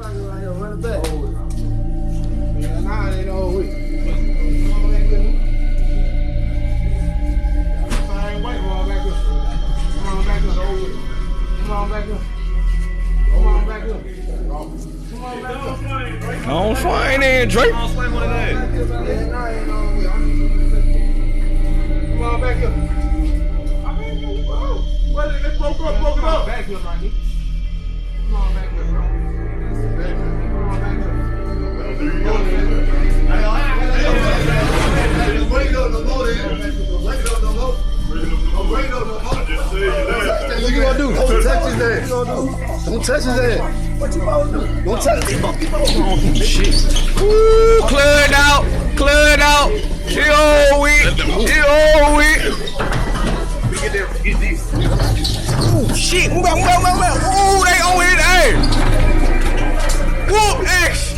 Run it back. Yeah, nah, it ain't all week. Same way, come on back up. Come on back up. Come on back up. Come on back up. Come on back up. Don't swing in, Drake. Come on back up. Well, it broke it up. Back up, my nigga. Come on back up, bro. Come on back up. Wait up no more then. Wait up no more. Wait up no more. What you gonna do? Don't touch his ass. Don't touch his ass. What you gonna do? Don't touch him. Shit. Ooh, clear it out. Clear it out. She all weak. She all weak. Get this. Ooh, shit. Move out, move out, move out. Ooh, they on his ass. Whoop, X.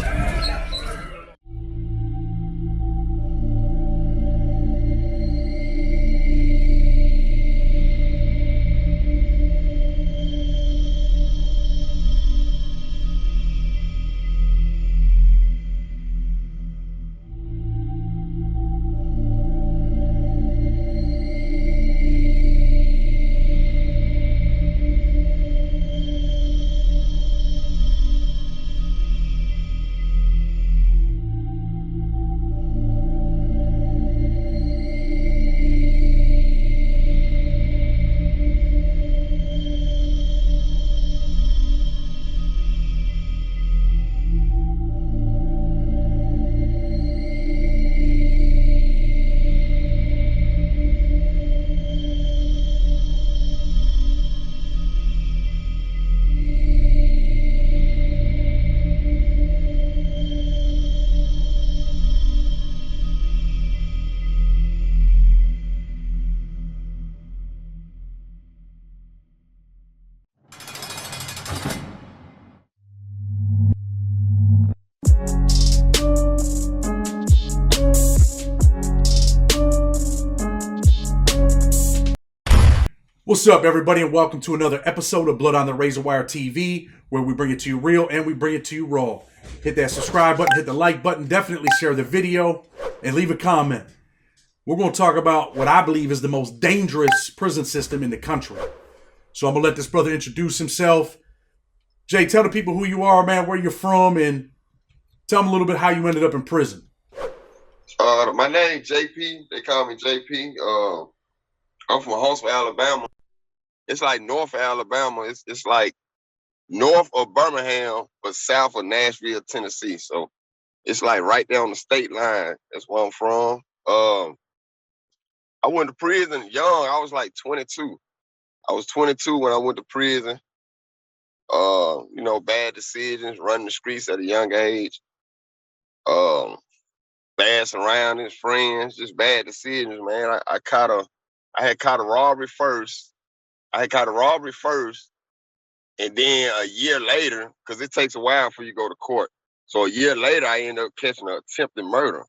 What's up, everybody, and welcome to another episode of Blood on the Razor Wire TV, where we bring it to you real and we bring it to you raw. Hit that subscribe button, hit the like button, definitely share the video, and leave a comment. We're going to talk about what I believe is the most dangerous prison system in the country. So I'm going to let this brother introduce himself. Jay, tell the people who you are, man, where you're from, and tell them a little bit how you ended up in prison. My name JP. They call me JP. I'm from Huntsville, Alabama. It's like North Alabama. It's like north of Birmingham, but south of Nashville, Tennessee. So it's like right there on the state line. That's where I'm from. I went to prison young. I was like 22. I was 22 when I went to prison. Bad decisions, running the streets at a young age. Bad surroundings, friends, just bad decisions, man. I had caught a robbery first. And then a year later, because it takes a while for you to go to court. So a year later, I ended up catching an attempted murder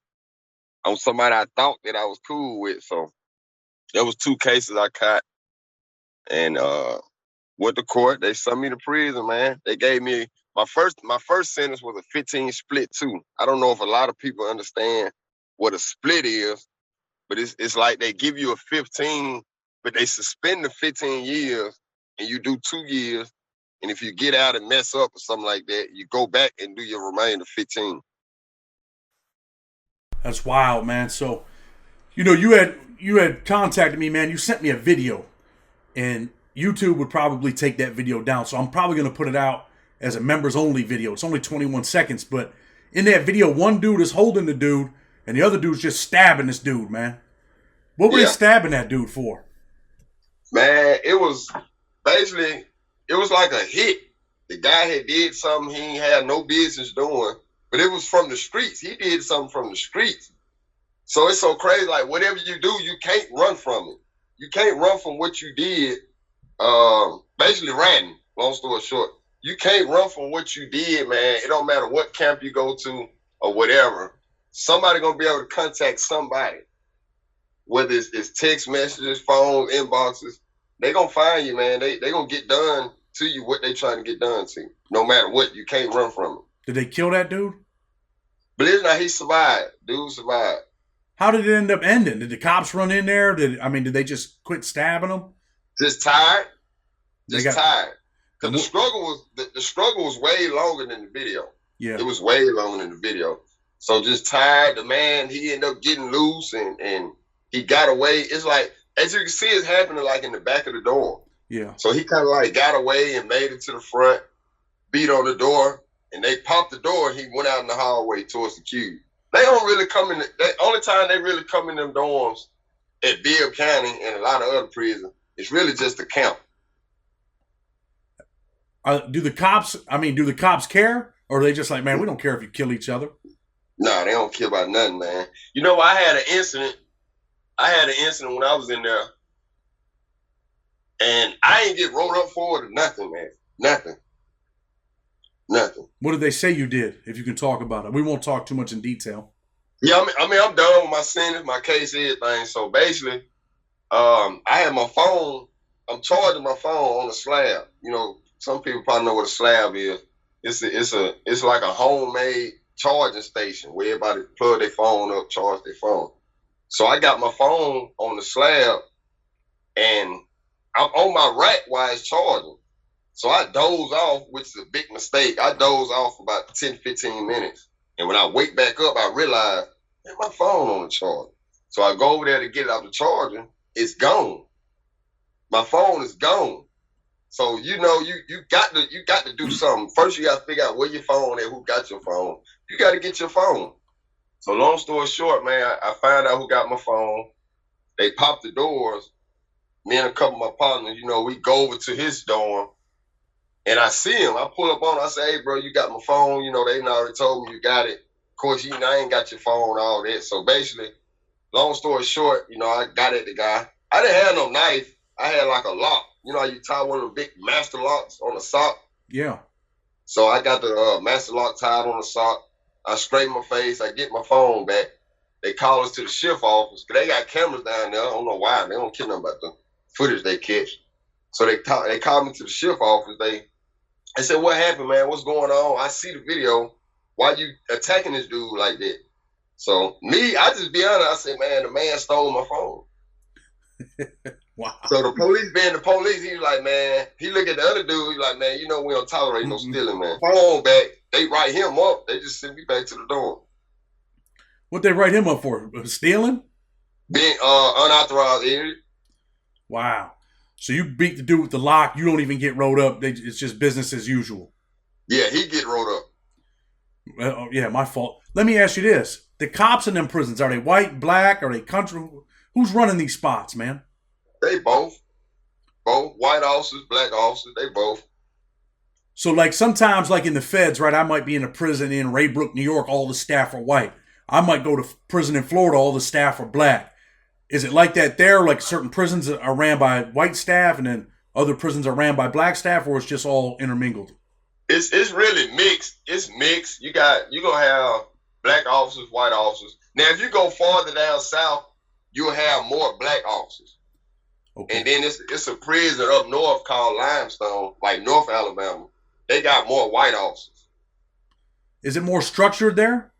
on somebody I thought that I was cool with. So there was 2 cases I caught. And went to court. They sent me to prison, man. They gave me my first sentence was a 15 split too. I don't know if a lot of people understand what a split is, but it's like they give you a 15, but they suspend the 15 years and you do 2 years. And if you get out and mess up or something like that, you go back and do your remainder 15. That's wild, man. So, you had contacted me, man. You sent me a video, and YouTube would probably take that video down. So I'm probably going to put it out as a members only video. It's only 21 seconds, but in that video, one dude is holding the dude and the other dude's just stabbing this dude, man. What were they stabbing that dude for? Man, it was like a hit. The guy had did something he ain't had no business doing, but it was from the streets. He did something from the streets. So it's so crazy. Like, whatever you do, you can't run from it. You can't run from what you did. Basically ratting, long story short. You can't run from what you did, man. It don't matter what camp you go to or whatever. Somebody gonna be able to contact somebody. Whether it's text messages, phones, inboxes, they gonna find you, man. They gonna get done to you what they trying to get done to you. No matter what, you can't run from it. Did they kill that dude? Believe it or not, he survived. Dude survived. How did it end up ending? Did the cops run in there? Did they just quit stabbing him? Just tired. They Tired. Because the struggle was way longer than the video. Yeah. It was way longer than the video. So just tired. The man, he ended up getting loose and he got away. It's like, as you can see, it's happening like in the back of the dorm. Yeah. So he kind of like got away and made it to the front, beat on the door, and they popped the door and he went out in the hallway towards the cube. They don't really come in. The only time they really come in them dorms at Bibb County and a lot of other prisons, it's really just the camp. Do the cops care? Or are they just like, man, we don't care if you kill each other? Nah, they don't care about nothing, man. You know, I had an incident when I was in there, and I ain't get rolled up for it or nothing, man. Nothing. What did they say you did, if you can talk about it? We won't talk too much in detail. Yeah, I mean, I'm done with my sentence, my case, everything. So basically, I had my phone. I'm charging my phone on a slab. You know, some people probably know what a slab is. It's like a homemade charging station where everybody plug their phone up, charge their phone. So I got my phone on the slab, and I'm on my rack while it's charging. So I doze off, which is a big mistake. I doze off for about 10, 15 minutes. And when I wake back up, I realize, man, my phone on the charger. So I go over there to get it out the charger. It's gone. My phone is gone. So you know you got to do something. First you got to figure out where your phone is, who got your phone. You got to get your phone. So long story short, man, I found out who got my phone. They popped the doors. Me and a couple of my partners, you know, we go over to his dorm. And I see him. I pull up on him. I say, hey, bro, you got my phone. You know, they already told me you got it. Of course, you know, I ain't got your phone, all that. So basically, long story short, you know, I got at the guy. I didn't have no knife. I had like a lock. You know how you tie one of the big master locks on a sock? Yeah. So I got the master lock tied on the sock. I straighten my face. I get my phone back. They call us to the shift office. They got cameras down there. I don't know why. They don't care nothing about the footage they catch. So they called me to the shift office. I said, what happened, man? What's going on? I see the video. Why you attacking this dude like that? So I just be honest. I said, man, the man stole my phone. Wow. So the police being the police, he was like, man, he look at the other dude, he's like, man, you know we don't tolerate no stealing, man. Phone back, they write him up. They just send me back to the dorm. What they write him up for? Stealing? Being unauthorized area. Wow. So you beat the dude with the lock. You don't even get rolled up. It's just business as usual. Yeah, he get rolled up. Well, yeah, my fault. Let me ask you this. The cops in them prisons, are they white, black? Are they country? Who's running these spots, man? They both. Both. White officers, black officers, they both. So like sometimes like in the feds, right, I might be in a prison in Raybrook, New York, all the staff are white. I might go to prison in Florida, all the staff are black. Is it like that there? Like certain prisons are ran by white staff and then other prisons are ran by black staff, or it's just all intermingled? It's really mixed. It's mixed. You're gonna have black officers, white officers. Now if you go farther down south, you'll have more black officers. Okay. And then it's a prison up north called Limestone, like North Alabama. They got more white officers. Is it more structured there?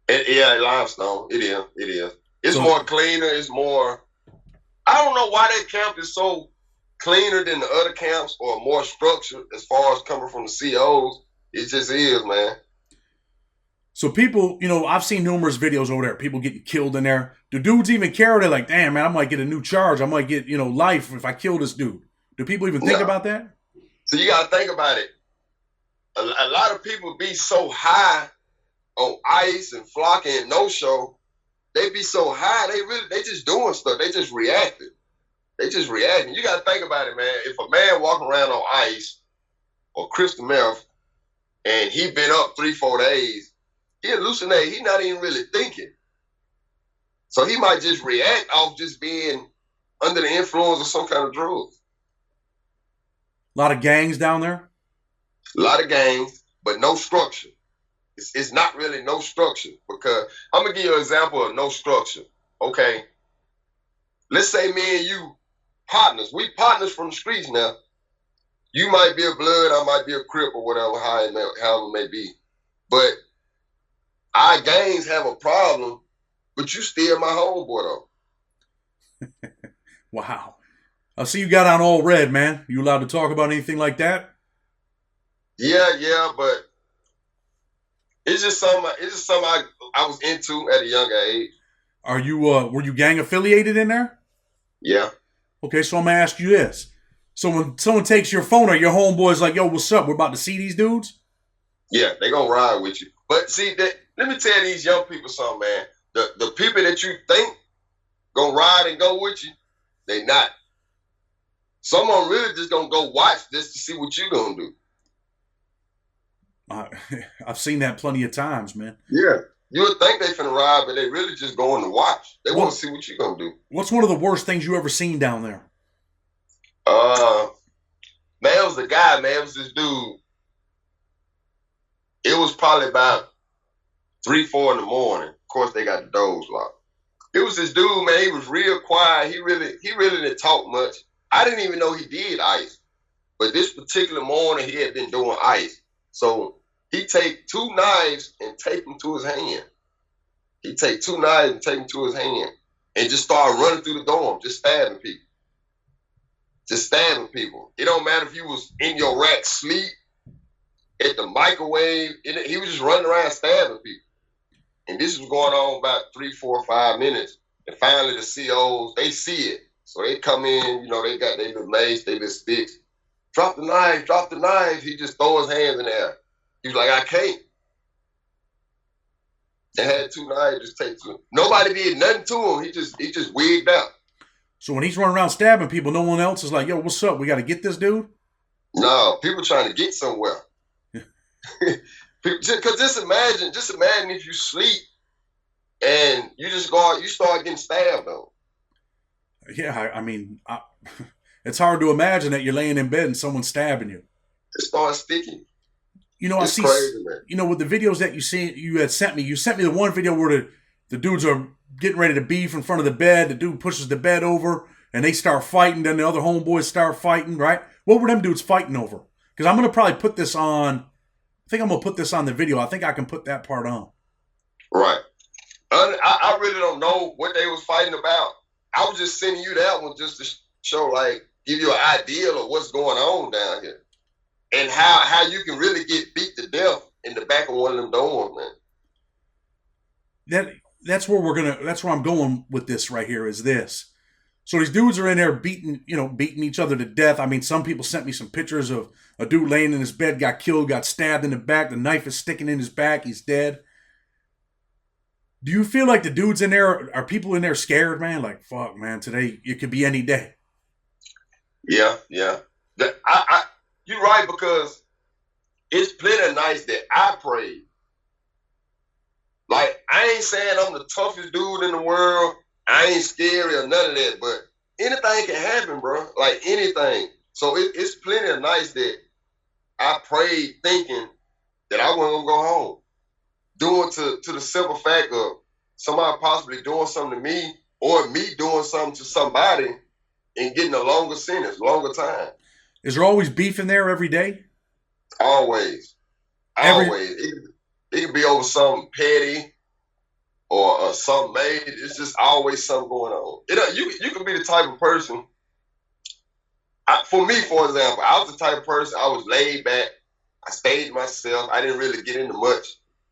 Yeah, Limestone. It is. It's more cleaner. It's more. I don't know why that camp is so cleaner than the other camps or more structured as far as coming from the COs. It just is, man. So people, you know, I've seen numerous videos over there. People getting killed in there. Do dudes even care? They're like, damn, man, I might get a new charge. I might get, you know, life if I kill this dude. Do people even think about that? So you got to think about it. A lot of people be so high on ice and flocking and no-show. They be so high, they just doing stuff. They just reacting. You got to think about it, man. If a man walking around on ice or crystal meth and he been up 3-4 days, he hallucinate. He not even really thinking. So he might just react off just being under the influence of some kind of drugs. A lot of gangs down there? A lot of gangs, but no structure. It's not really no structure, because I'm going to give you an example of no structure. Okay. Let's say me and you partners. We partners from the streets now. You might be a blood, I might be a crip or whatever, however it may be. But our gangs have a problem, but you still my homeboy though. Wow. I see you got on all red, man. You allowed to talk about anything like that? Yeah, but it's just something I was into at a young age. Are you were you gang affiliated in there? Yeah. Okay, so I'm gonna ask you this. So when someone takes your phone or your homeboy's like, yo, what's up? We're about to see these dudes? Yeah, they gonna ride with you. But see, let me tell these young people something, man. The people that you think gonna ride and go with you, they not. Someone really just gonna go watch this to see what you gonna do. I've seen that plenty of times, man. Yeah. You would think they finna ride, but they really just going to watch. They want to see what you gonna do. What's one of the worst things you ever seen down there? Man, it was a guy, man. It was this dude. It was probably about 3, 4 in the morning. Of course, they got the doors locked. It was this dude, man. He was real quiet. He really didn't talk much. I didn't even know he did ice. But this particular morning, he had been doing ice. So he take 2 knives and tape them to his hand. He take 2 knives and tape them to his hand and just start running through the dorm, just stabbing people. Just stabbing people. It don't matter if you was in your rack sleep, at the microwave. He was just running around stabbing people. And this was going on about 3, 4, 5 minutes. And finally the COs, they see it. So they come in, you know, they got their little mace, their little sticks. Drop the knife, drop the knife. He just throw his hands in the air. He was like, I can't. They had 2 knives, just take 2. Nobody did nothing to him. He just wigged out. So when he's running around stabbing people, no one else is like, yo, what's up? We got to get this dude? No, people trying to get somewhere. Because just imagine if you sleep and you just go out, you start getting stabbed though. Yeah, I mean, it's hard to imagine that you're laying in bed and someone's stabbing you. It starts sticking. You know, it's crazy, man. You know, with the videos that you had sent me the one video where the dudes are getting ready to beef in front of the bed. The dude pushes the bed over and they start fighting. Then the other homeboys start fighting, right? What were them dudes fighting over? Because I'm going to probably put this on. I think I'm going to put this on the video. I think I can put that part on. Right. I really don't know what they was fighting about. I was just sending you that one just to show, like, give you an idea of what's going on down here. And how you can really get beat to death in the back of one of them dorms, man. That's where I'm going with this right here is this. So these dudes are in there beating each other to death. I mean, some people sent me some pictures of a dude laying in his bed, got killed, got stabbed in the back. The knife is sticking in his back. He's dead. Do you feel like the dudes in there, are people in there scared, man? Like, fuck, man, today it could be any day. Yeah. You're right, because it's plenty of nights that I prayed. Like, I ain't saying I'm the toughest dude in the world. I ain't scary or none of that, but anything can happen, bro. Like, anything. So it's plenty of nights that I prayed thinking that I wasn't going to go home. Doing to the simple fact of somebody possibly doing something to me or me doing something to somebody and getting a longer sentence, longer time. Is there always beef in there every day? Always. Always. It can be over something petty or something made. It's just always something going on. You can be the type of person. For me, for example, I was the type of person, I was laid back. I stayed to myself. I didn't really get into much.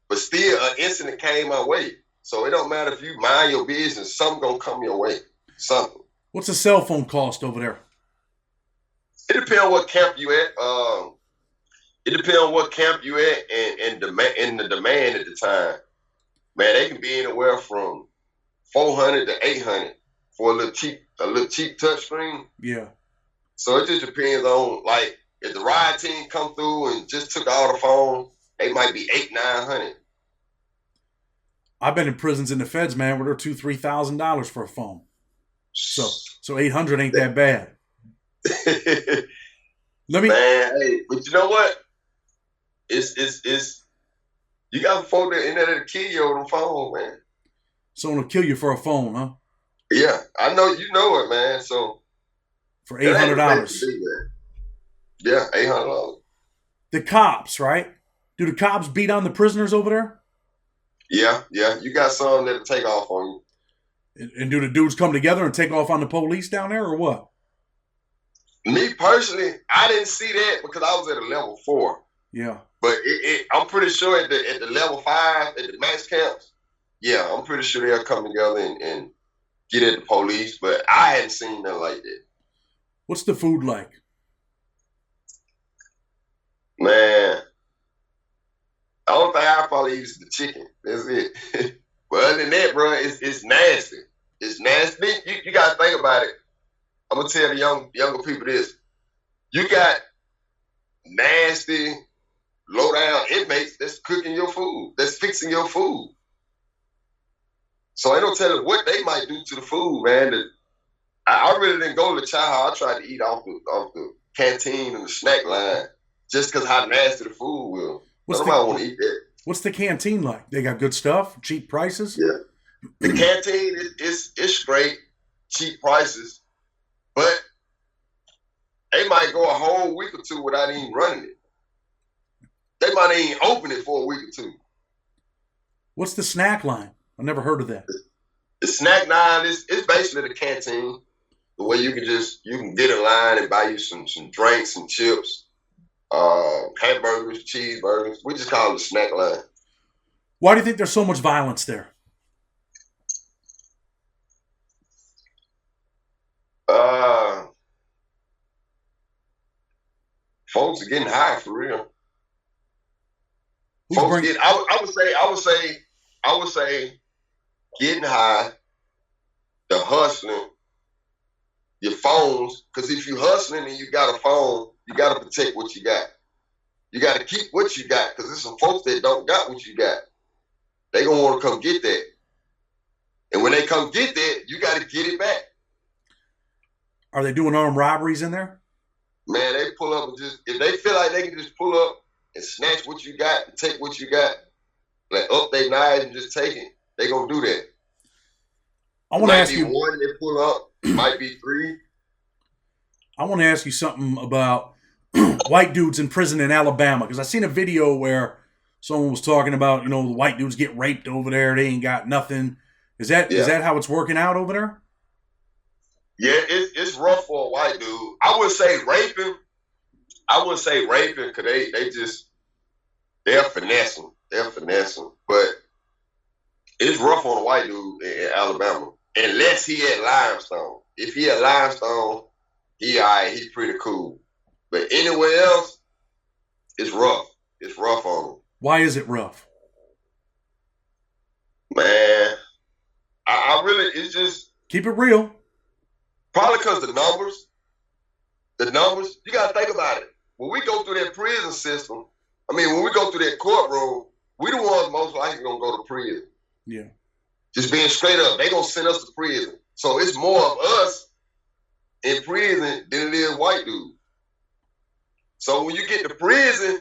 But still, an incident came my way. So it don't matter if you mind your business, something gonna come your way. Something. What's a cell phone cost over there? It depends on what camp you at. It depends on what camp you at and the demand at the time. Man, they can be anywhere from $400 to $800 for a little cheap touch screen. Yeah. So it just depends on, like, if the ride team come through and just took all the phone, they might be $800-900. I've been in prisons in the feds, man, where they're $2,000-3,000 for a phone. So $800 ain't that bad. Man, hey, but you know what? It's you got folk that in there to kill you over the phone, man. Someone will kill you for a phone, huh? Yeah, I know you know it, man. So for $800. Yeah, $800. The cops, right? Do the cops beat on the prisoners over there? Yeah. You got some that'll take off on you. And do the dudes come together and take off on the police down there, or what? Me personally, I didn't see that because I was at a level 4. Yeah. But I'm pretty sure at the level 5, at the max camps, yeah, I'm pretty sure they'll come together and get at the police. But I hadn't seen nothing like that. What's the food like? Man, the only thing I probably eat is the chicken. That's it. But other than that, bro, it's nasty. It's nasty. You got to think about it. I'm going to tell the younger people this. You got nasty, low-down inmates that's cooking your food, that's fixing your food. So ain't no telling what they might do to the food, man. I really didn't go to the chow hall. I tried to eat off the canteen and the snack line just because how nasty the food was. Nobody want to eat that. What's the canteen like? They got good stuff, cheap prices? Yeah. The canteen is great, cheap prices, but they might go a whole week or two without even running it. They might even open it for a week or two. What's the snack line? I've never heard of that. The snack line is basically the canteen, the way you can get in line and buy you some drinks and chips, hamburgers, cheeseburgers. We just call it the snack line. Why do you think there's so much violence there? Folks are getting high for real. I would say getting high, the hustling, your phones, because if you're hustling and you got a phone, you got to protect what you got. You got to keep what you got, because there's some folks that don't got what you got. They going to want to come get that. And when they come get that, you got to get it back. Are they doing armed robberies in there? Man, they pull up and if they feel like they can just pull up and snatch what you got and take what you got, like up their knives and just take it, they going to do that. I want to ask you. One, they pull up, might be 3. I want to ask you something about white dudes in prison in Alabama, because I seen a video where someone was talking about, the white dudes get raped over there. They ain't got nothing. Is that how it's working out over there? Yeah, it's rough for a white dude. I wouldn't say raping. Because they're finessing. But it's rough on a white dude in Alabama. Unless he at Limestone. If he at Limestone, he all right, he's pretty cool. But anywhere else, it's rough. It's rough on him. Why is it rough? Man, I really, it's just... Keep it real. Probably because the numbers, you got to think about it. When we go through that prison system, when we go through that courtroom, we the ones most likely going to go to prison. Yeah. Just being straight up, they going to send us to prison. So it's more of us in prison than it is white dudes. So when you get to prison,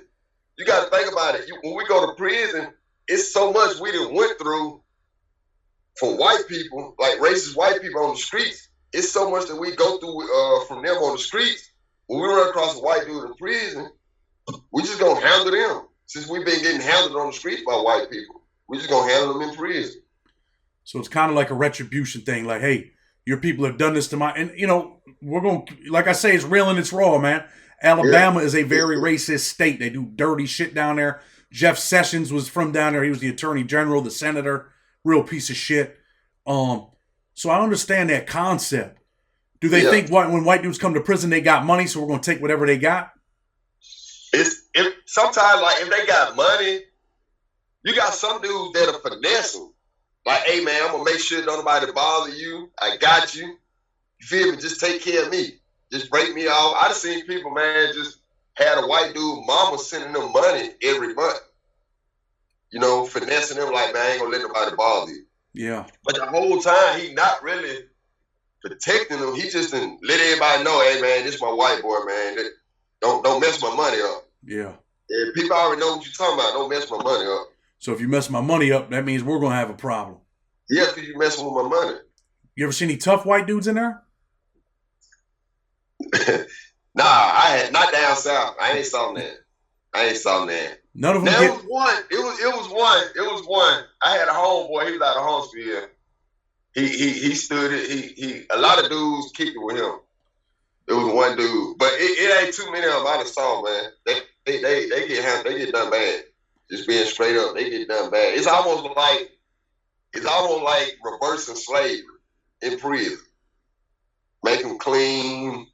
you got to think about it. When we go to prison, it's so much we done went through for white people, like racist white people on the streets. It's so much that we go through from them on the streets. When we run across a white dude in prison, we just gonna handle them. Since we've been getting handled on the streets by white people, we just gonna handle them in prison. So it's kind of like a retribution thing. Like, hey, your people have done this to my... And, we're going to... Like I say, it's real and it's raw, man. Alabama is a very racist state. They do dirty shit down there. Jeff Sessions was from down there. He was the attorney general, the senator. Real piece of shit. So I understand that concept. Do they think when white dudes come to prison, they got money, so we're going to take whatever they got? Sometimes, like, if they got money, you got some dudes that are finessing. Like, hey, man, I'm going to make sure nobody bother you. I got you. You feel me? Just take care of me. Just break me off. I done seen people, man, just had a white dude mama sending them money every month. Finessing them like, man, I ain't going to let nobody bother you. Yeah. But the whole time, he not really protecting them. He just didn't let everybody know, hey, man, this is my white boy, man. Don't mess my money up. Yeah. And people already know what you're talking about. Don't mess my money up. So if you mess my money up, that means we're going to have a problem. Yeah, because you messing with my money. You ever see any tough white dudes in there? Nah, I had not down south. I ain't saw that. None of them Now get... it was one. I had a homeboy, he was out of Huntsville. He stood it. A lot of dudes kicked it with him. It was one dude. But it ain't too many of them I done saw, man. They get done bad. Just being straight up, they get done bad. It's almost like reversing slavery in prison. Make them clean.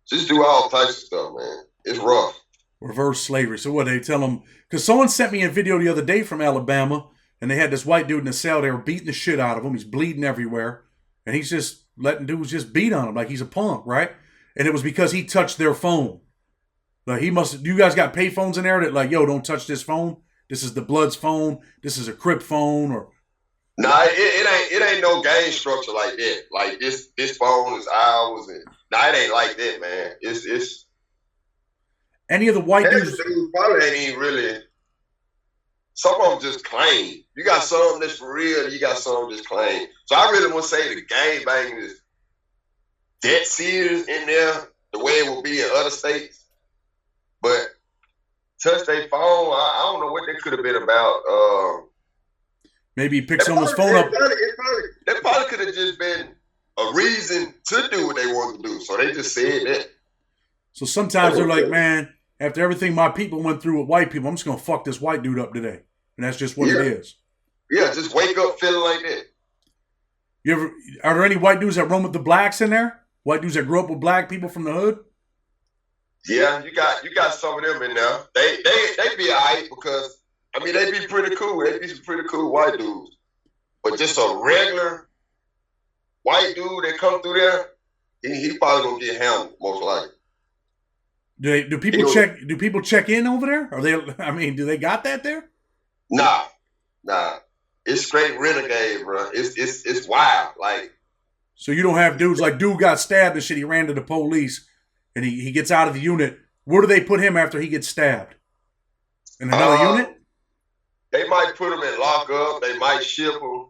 Just do all types of stuff, man. It's rough. Reverse slavery. So what, they tell them... Because someone sent me a video the other day from Alabama, and they had this white dude in the cell. They were beating the shit out of him. He's bleeding everywhere. And he's just letting dudes just beat on him like he's a punk, right? And it was because he touched their phone. Like he must... You guys got pay phones in there that like, yo, don't touch this phone? This is the Blood's phone. This is a Crip phone, or... Nah, it ain't no game structure like that. Like this phone is ours, and it ain't like that, man. It's any of the white dudes probably ain't even really. Some of them just claim. You got some that's for real, you got some just claim. So I really want to say the game banging is that serious in there, the way it will be in other states. But touch their phone, I don't know what they could have been about. Maybe he picked someone's phone up. That probably could have just been a reason to do what they wanted to do. So they just said that. So sometimes they're like, man, after everything my people went through with white people, I'm just going to fuck this white dude up today. And that's just what it is. Yeah, just wake up feeling like that. Are there any white dudes that run with the blacks in there? White dudes that grew up with black people from the hood? Yeah, you got some of them in there. They be all right because, I mean, they be pretty cool. They be some pretty cool white dudes. But just a regular white dude that come through there, he probably gonna get handled, most likely. Do people check in over there? Are they? I mean, do they got that there? Nah. It's straight renegade, bro. It's wild. Like, so you don't have dudes like dude got stabbed and shit. He ran to the police, and he gets out of the unit. Where do they put him after he gets stabbed? In another unit? They might put him in lockup. They might ship him.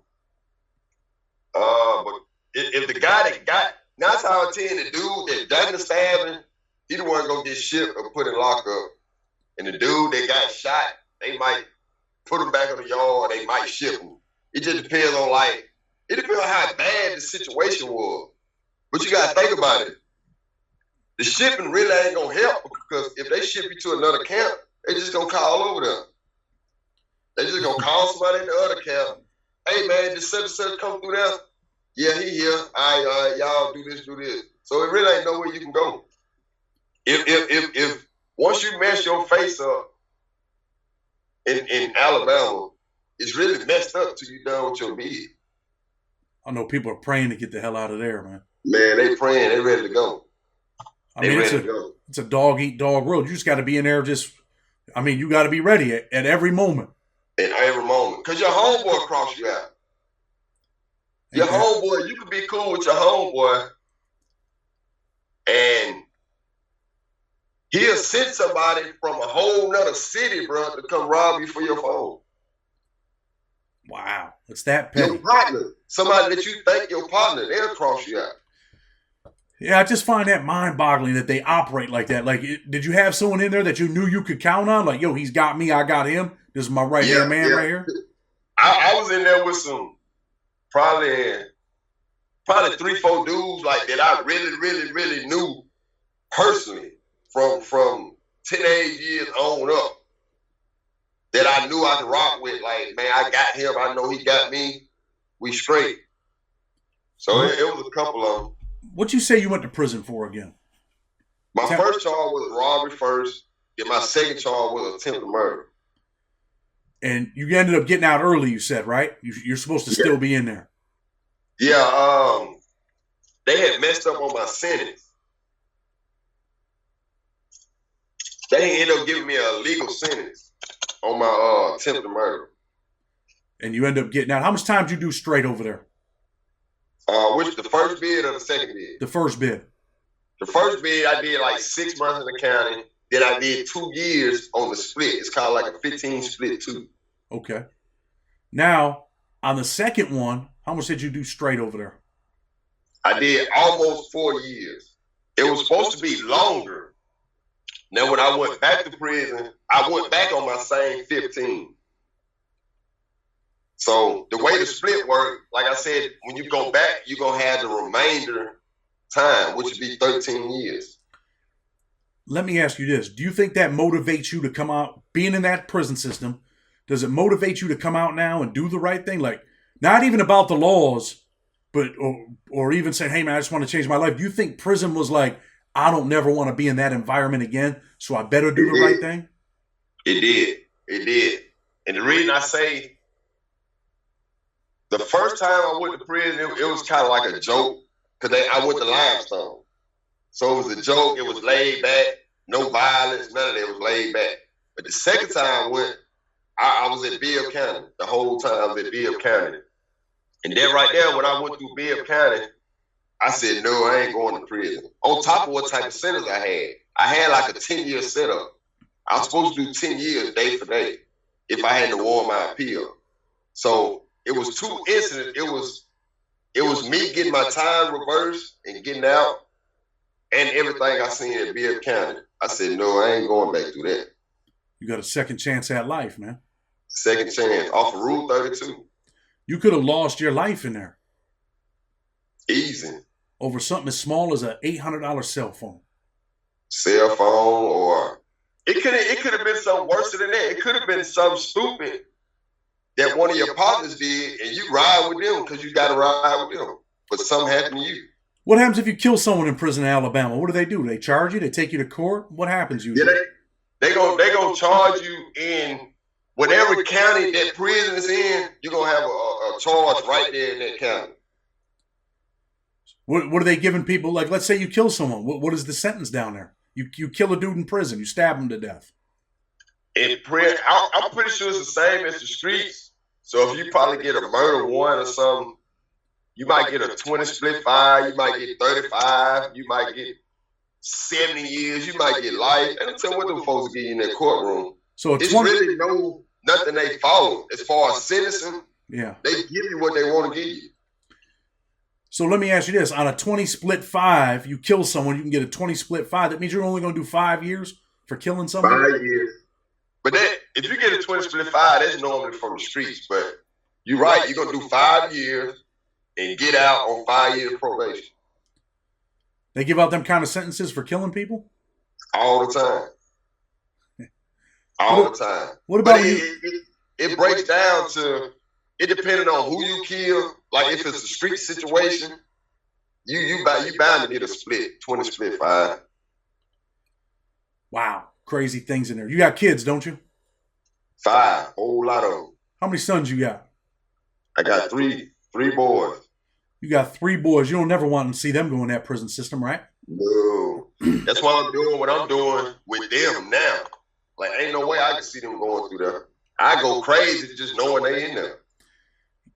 But if the guy that got, that's how I tell you, the dude that done the stabbing, he the one gonna get shipped or put in lockup. And the dude that got shot, they might put him back in the yard. They might ship him. It just depends on how bad the situation was. But you gotta think about it. The shipping really ain't gonna help because if they ship you to another camp, they just gonna call over there. They just gonna call somebody in the other camp. Hey man, did such come through there? Yeah, he here. All right, y'all do this. So it really ain't nowhere you can go. If once you mess your face up in Alabama, it's really messed up till you done with your bid. I know people are praying to get the hell out of there, man. Man, they praying, they ready to go. I mean, it's a dog eat dog world. You just got to be in there. You got to be ready at every moment. At every moment, because your homeboy cross you out. Your homeboy, you could be cool with your homeboy, and he'll send somebody from a whole nother city, bro, to come rob you for your phone. Wow, it's that petty. Your partner, somebody that you think your partner, they'll cross you out. Yeah, I just find that mind-boggling that they operate like that. Like, did you have someone in there that you knew you could count on? Like, yo, he's got me, I got him. This is my right-hand man right here. I was in there with some probably 3-4 dudes like that I really knew personally from teenage years on up that I knew I could rock with. Like, man, I got him. I know he got me. We straight. So it was a couple of them. What'd you say you went to prison for again? My first charge was robbery first. And my second charge was attempted murder. And you ended up getting out early, you said, right? You're supposed to still be in there. Yeah, they had messed up on my sentence. They ended up giving me a legal sentence on my attempted murder. And you end up getting out. How much time did you do straight over there? Which, the first bid or the second bid? The first bid. The first bid, I did like 6 months in the county. Then I did 2 years on the split. It's called like a 15 split too. Okay. Now, on the second one, how much did you do straight over there? I did almost 4 years. It was supposed to be longer. Now, when I went back to prison, I went back on my same 15. So the way the split worked, like I said, when you go back, you're going to have the remainder time, which would be 13 years. Let me ask you this. Do you think that motivates you to come out, being in that prison system, does it motivate you to come out now and do the right thing? Like, not even about the laws, but or even saying, hey, man, I just want to change my life. Do you think prison was like, I don't never want to be in that environment again, so I better do the right thing? It did. It did. And the reason I say, the first time I went to prison, it was kind of like a joke because I went to Limestone. So it was a joke. It was laid back, no violence, none of that. It was laid back. But the second time I went, I was at Bibb County. The whole time I was at Bibb County. And then right there, when I went through Bibb County, I said, no, I ain't going to prison. On top of what type of sentence I had like a 10-year setup. I was supposed to do 10 years day for day if I had to warn my appeal. So it was 2 incidents. It was me getting my time reversed and getting out and everything I seen at Bibb County. I said, no, I ain't going back through that. You got a second chance at life, man. Second chance off of Rule 32. You could have lost your life in there. Easy. Over something as small as an $800 cell phone. Cell phone, or it could have been something worse than that. It could have been something stupid that one of your partners did, and you ride with them because you got to ride with them. But something happened to you. What happens if you kill someone in prison in Alabama? What do? They charge you? They take you to court? What happens usually? Yeah, they gonna charge you in whatever county that prison is in. You're gonna have a charge right there in that county. What are they giving people? Like, let's say you kill someone. What is the sentence down there? You kill a dude in prison. You stab him to death. In prison, I'm pretty sure it's the same as the streets. So if you probably get a murder warrant or something, you might get a 20 split 5. You might get 35. You might get 70 years. You might get life. I don't tell what them folks get in that courtroom. So it's really nothing they follow as far as sentencing. Yeah, they give you what they want to give you. So let me ask you this. On a 20 split 5, you kill someone, you can get a 20 split 5. That means you're only going to do 5 years for killing someone? 5 years. But that, if you get a 20 split 5, that's normally from the streets. But you're right. You're going to do 5 years and get out on 5 years probation. They give out them kind of sentences for killing people? All the time. All the time. What about it breaks down to, it depending on who you kill. Like if it's a street situation, you bound to get a split, 20 split 5. Wow, crazy things in there. You got kids, don't you? 5, whole lot of them. How many sons you got? I got three boys. You got 3 boys. You don't never want to see them go in that prison system, right? No. That's why I'm doing what I'm doing with them now. Like ain't no way I can see them going through there. I go crazy just knowing they in there.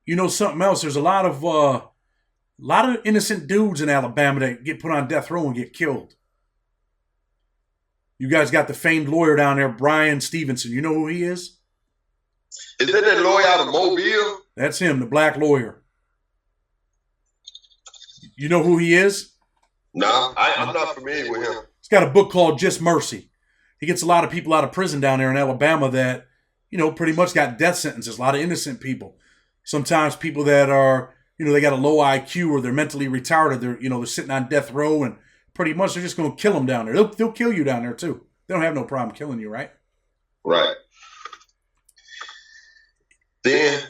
You know something else? There's a lot of innocent dudes in Alabama that get put on death row and get killed. You guys got the famed lawyer down there, Brian Stevenson. You know who he is? Is that lawyer out of Mobile? That's him, the black lawyer. You know who he is? No, I'm not familiar with him. He's got a book called Just Mercy. He gets a lot of people out of prison down there in Alabama that, pretty much got death sentences, a lot of innocent people. Sometimes people that are, they got a low IQ or they're mentally retarded. They're sitting on death row and pretty much they're just going to kill them down there. They'll kill you down there too. They don't have no problem killing you, right? Right. Then,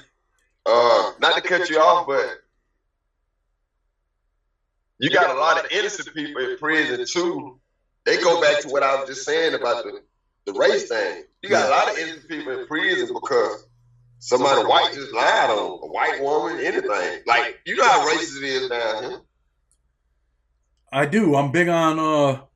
not to cut you off, but you got a lot of innocent people in prison too. They go back to what I was just saying about the race thing. You got a lot of innocent people in prison because somebody white just lied on a white woman, anything. Like, you know how racist it is down here. I do. I'm big on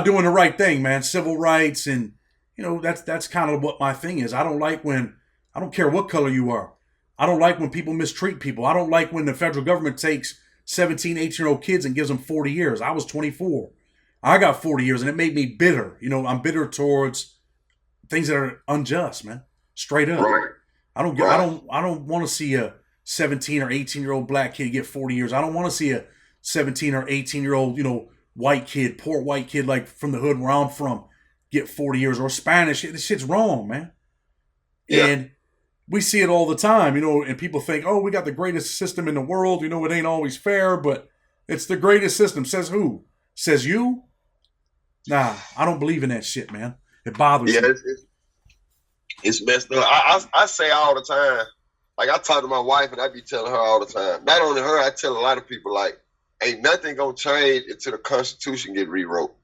doing the right thing, man. Civil rights, and that's kind of what my thing is. I don't care what color you are. I don't like when people mistreat people. I don't like when the federal government takes 17, 18-year-old kids and gives them 40 years. I was 24. I got 40 years, and it made me bitter. I'm bitter towards things that are unjust, man. Straight up. Right. I don't want to see a 17 or 18-year-old black kid get 40 years. I don't want to see a 17 or 18-year-old, white kid, poor white kid, like from the hood where I'm from, get 40 years, or Spanish. This shit's wrong, man. Yeah. And we see it all the time, you know, and people think, oh, we got the greatest system in the world. You know, it ain't always fair, but it's the greatest system. Says who? Says you? Nah, I don't believe in that shit, man. It bothers me. It's messed up. I say all the time, like I talk to my wife and I be telling her all the time. Not only her, I tell a lot of people, like, ain't nothing gonna change until the Constitution get rewrote.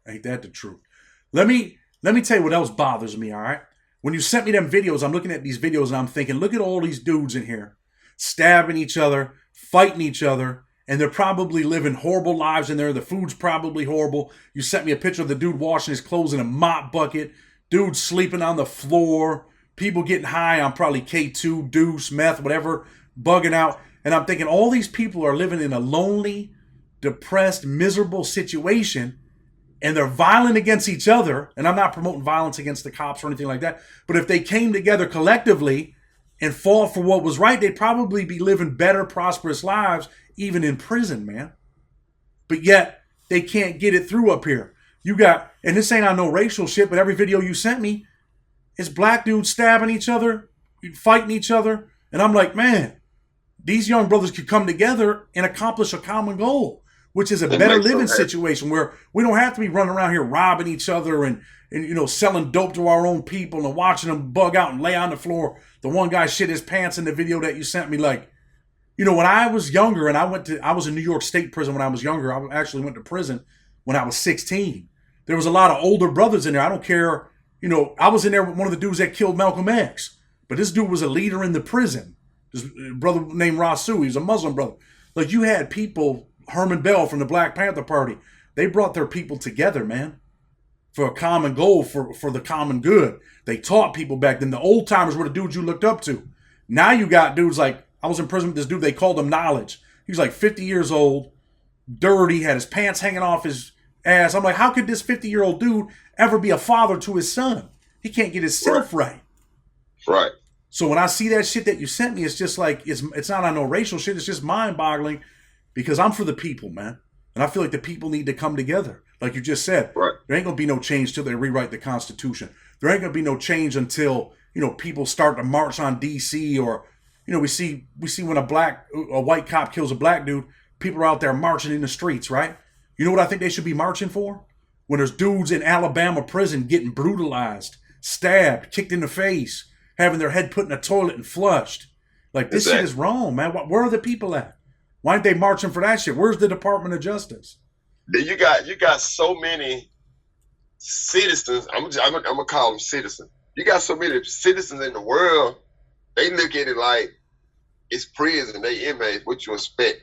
Ain't that the truth? Let me tell you what else bothers me, all right? When you sent me them videos, I'm looking at these videos and I'm thinking, look at all these dudes in here stabbing each other, fighting each other, and they're probably living horrible lives in there. The food's probably horrible. You sent me a picture of the dude washing his clothes in a mop bucket, dude sleeping on the floor, people getting high on probably K2, deuce, meth, whatever, bugging out. And I'm thinking all these people are living in a lonely, depressed, miserable situation, and they're violent against each other. And I'm not promoting violence against the cops or anything like that. But if they came together collectively and fought for what was right, they'd probably be living better, prosperous lives, even in prison, man. But yet, they can't get it through up here. You got, and this ain't on no racial shit, but every video you sent me is black dudes stabbing each other, fighting each other. And I'm like, man, these young brothers could come together and accomplish a common goal, which is a better living situation where we don't have to be running around here robbing each other and you know, selling dope to our own people and watching them bug out and lay on the floor. The one guy shit his pants in the video that you sent me. Like, you know, when I was younger and I was in New York State prison when I was younger. I actually went to prison when I was 16. There was a lot of older brothers in there. I don't care. You know, I was in there with one of the dudes that killed Malcolm X. But this dude was a leader in the prison. This brother named Rasu. He was a Muslim brother. Like, you had people, Herman Bell from the Black Panther Party. They brought their people together, man, for a common goal, for the common good. They taught people back then. The old timers were the dudes you looked up to. Now you got dudes like, I was in prison with this dude, they called him Knowledge. He was like 50 years old, dirty, had his pants hanging off his ass. I'm like, how could this 50-year-old dude ever be a father to his son? He can't get himself right. Right. So when I see that shit that you sent me, it's just like, it's not on no racial shit. It's just mind-boggling because I'm for the people, man. And I feel like the people need to come together. Like you just said, right. There ain't going to be no change till they rewrite the Constitution. There ain't going to be no change until, you know, people start to march on D.C. or, you know, we see when a white cop kills a black dude, people are out there marching in the streets, right? You know what I think they should be marching for? When there's dudes in Alabama prison getting brutalized, stabbed, kicked in the face, having their head put in a toilet and flushed. Like, this shit is wrong, man. Where are the people at? Why aren't they marching for that shit? Where's the Department of Justice? You got so many citizens. I'm gonna call them citizens. You got so many citizens in the world. They look at it like it's prison. They inmates. What you expect?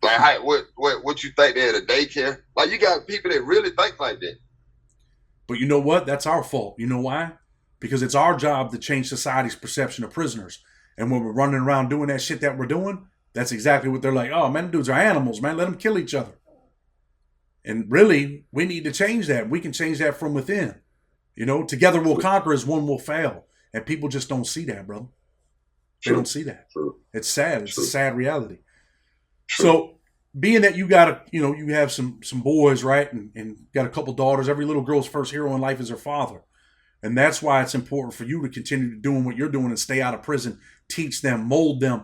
Like, what you think they're at a daycare? Like, you got people that really think like that. But you know what? That's our fault. You know why? Because it's our job to change society's perception of prisoners. And when we're running around doing that shit that we're doing, that's exactly what they're like. Oh, man, dudes are animals, man. Let them kill each other. And really, we need to change that. We can change that from within. You know, together we'll conquer as one will fail. And people just don't see that, brother. They don't see that. It's sad. It's a sad reality. So, being that you got you have some boys, right? And got a couple daughters. Every little girl's first hero in life is her father. And that's why it's important for you to continue doing what you're doing and stay out of prison, teach them, mold them.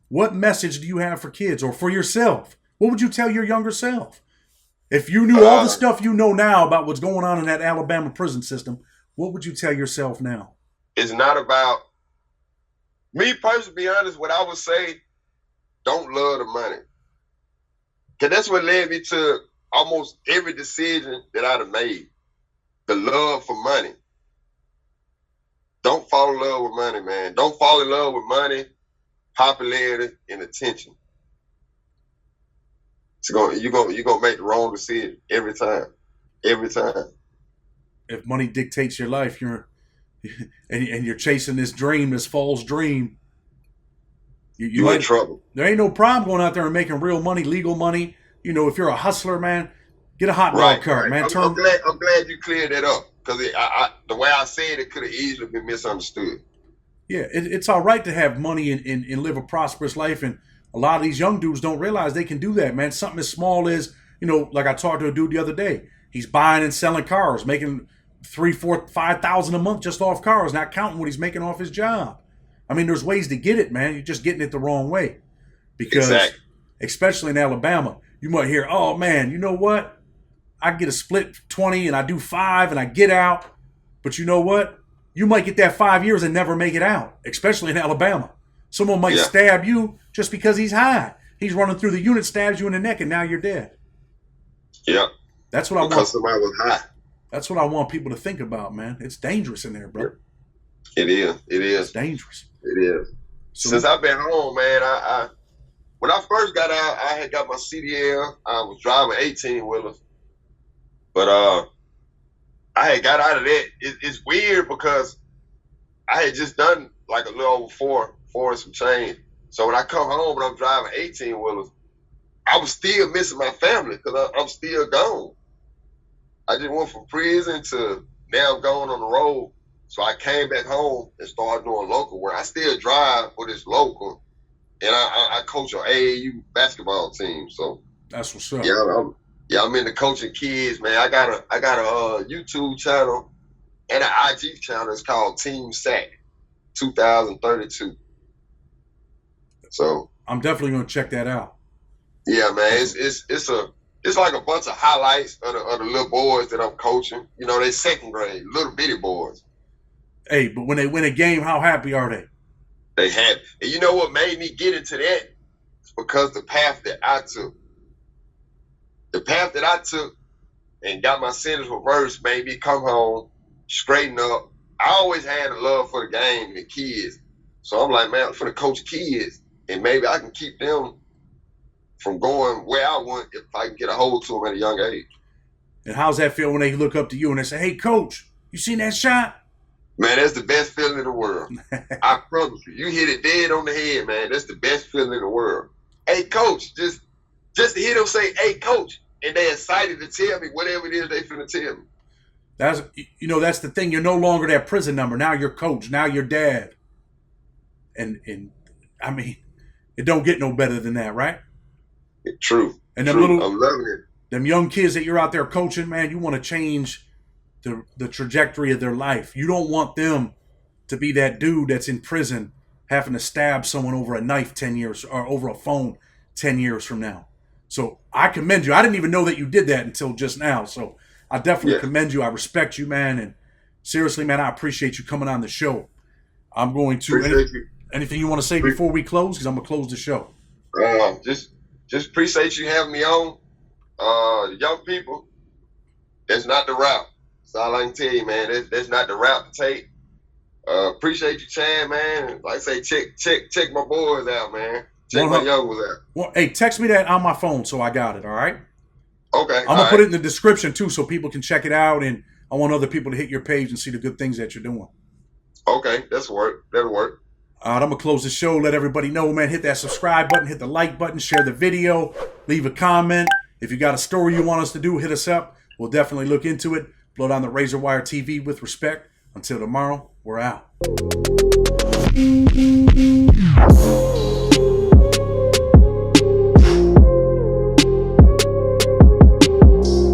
What message do you have for kids or for yourself? What would you tell your younger self? If you knew all the stuff you know now about what's going on in that Alabama prison system, what would you tell yourself now? It's not about me personally, to be honest, what I would say, don't love the money. Because that's what led me to almost every decision that I'd have made. The love for money. Don't fall in love with money, man. Don't fall in love with money, popularity, and attention. You're gonna make the wrong decision every time. Every time. If money dictates your life, you're chasing this dream, this false dream. You in trouble. There ain't no problem going out there and making real money, legal money. You know, if you're a hustler, man, get a hot dog cart, man. I'm glad you cleared that up. Because the way I said it could have easily been misunderstood. Yeah, it's all right to have money and live a prosperous life and A lot of these young dudes don't realize they can do that, man. Something as small as, like I talked to a dude the other day. He's buying and selling cars, making $3,000, $4,000, $5,000 a month just off cars, not counting what he's making off his job. I mean, there's ways to get it, man. You're just getting it the wrong way. Because, especially in Alabama, you might hear, oh, man, you know what? I get a split 20 and I do 5 and I get out. But you know what? You might get that 5 years and never make it out, especially in Alabama. Someone might stab you just because he's high. He's running through the unit, stabs you in the neck, and now you're dead. Yeah. That's what I want. Because somebody was high. That's what I want people to think about, man. It's dangerous in there, bro. It is. It is. It's dangerous. It is. So, since I've been home, man, I when I first got out, I had got my CDL. I was driving 18-wheelers. But I had got out of that. It's weird because I had just done like a little over four and some change. So when I come home and I'm driving 18-wheelers, I was still missing my family because I'm still gone. I just went from prison to now I'm going on the road. So I came back home and started doing local work. I still drive for this local, and I coach an AAU basketball team. So that's what's up. Yeah, I'm into coaching kids, man. I got a YouTube channel and an IG channel. It's called Team Sack 2032. So I'm definitely gonna check that out. Yeah, man. It's like a bunch of highlights of the little boys that I'm coaching. They second grade, little bitty boys. Hey, but when they win a game, how happy are they? They happy. And you know what made me get into that? It's because the path that I took. The path that I took and got my sentence reversed made me come home, straighten up. I always had a love for the game and kids. So I'm like, man, I'm finna coach kids. And maybe I can keep them from going where I want if I can get a hold to them at a young age. And how's that feel when they look up to you and they say, hey, coach, you seen that shot? Man, that's the best feeling in the world. I promise you. You hit it dead on the head, man. That's the best feeling in the world. Hey, coach, just to hear them say, hey, coach, and they're excited to tell me whatever it is they finna tell me. That's the thing. You're no longer that prison number. Now you're coach. Now you're dad. And I mean, it don't get no better than that, right? True. And I'm loving it. Them young kids that you're out there coaching, man, you want to change the trajectory of their life. You don't want them to be that dude that's in prison having to stab someone over a knife 10 years or over a phone 10 years from now. So I commend you. I didn't even know that you did that until just now. So I definitely commend you. I respect you, man. And seriously, man, I appreciate you coming on the show. I'm going to anything you want to say before we close? Because I'm going to close the show. Just appreciate you having me on. Young people, that's not the route. That's all I can tell you, man. That's not the route to take. Appreciate you, Chad, man. Like I say, check my boys out, man. Check my young ones out. Well, hey, text me that on my phone so I got it, all right? Okay. I'm going to put it in the description, too, so people can check it out, and I want other people to hit your page and see the good things that you're doing. Okay, that'll work. That'll work. All right, I'm going to close the show, let everybody know, man. Hit that subscribe button, hit the like button, share the video, leave a comment. If you got a story you want us to do, hit us up. We'll definitely look into it. Blow down the Razor Wire TV with respect. Until tomorrow, we're out.